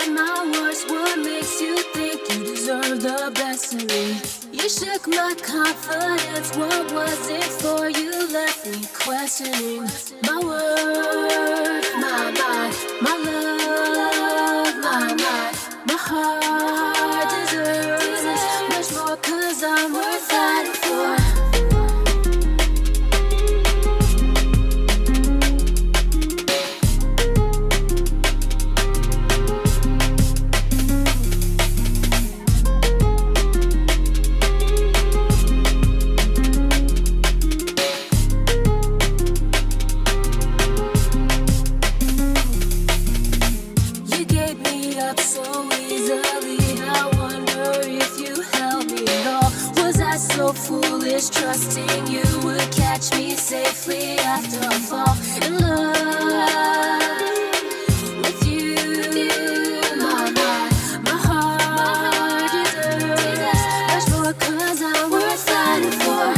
at my worst. What makes you think you deserve the best of me? You shook my confidence. What was it for? You left me questioning my worth, my mind, my love, my heart deserves much more, 'cause I'm worth fighting for. Foolish, trusting you would catch me safely after I fall in love with you. My mind, my heart deserves much more, 'cause I'm worth fighting for.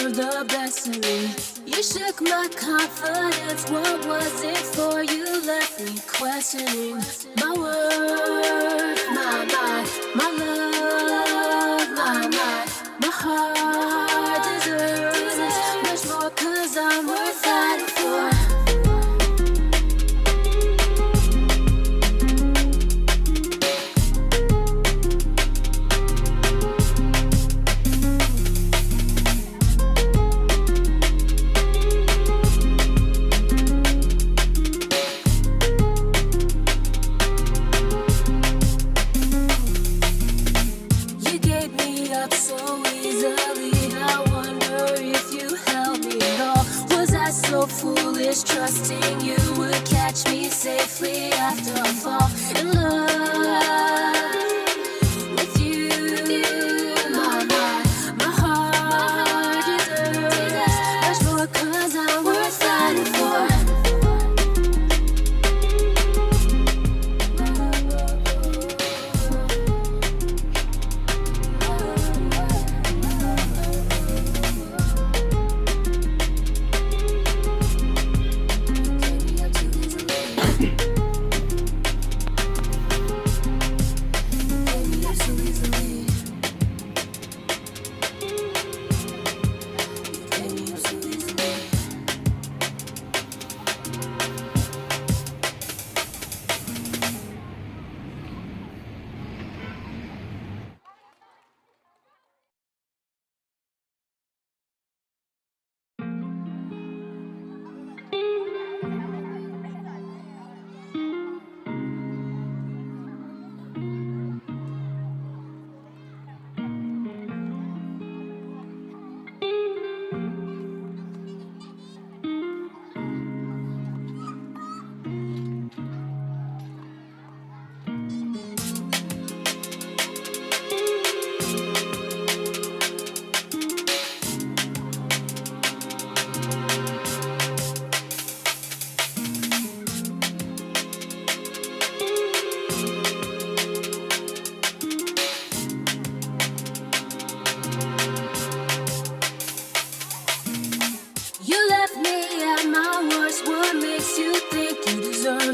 The best of me. You shook my confidence. What was it for? You left me questioning my worth, my mind, my love, my heart deserves much more, 'cause I'm worth fighting for. Foolish, trusting you would catch me safely after I fall in love with you. My mind, my heart deserves much more, 'cause I'm worth fighting for.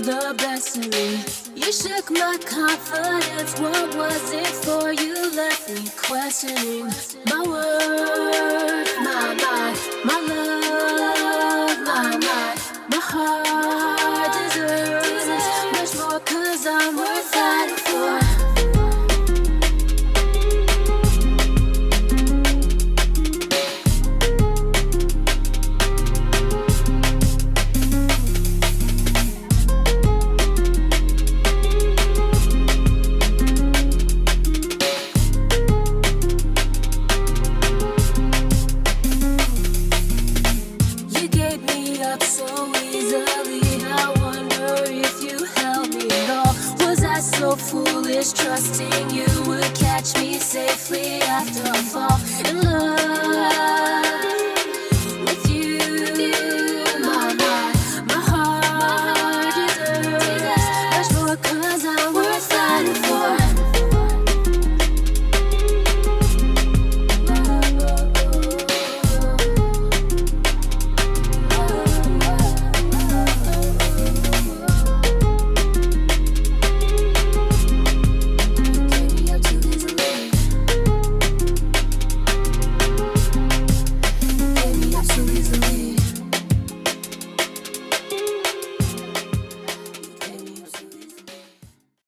The best of me. You shook my confidence. What was it for? You left me questioning my worth, my mind, my love, my heart deserves 'cause I'm worth fighting for. You gave me up so easily, I wonder if you held me at all. Was I so foolish, trusting you would catch me safely after I fall in love?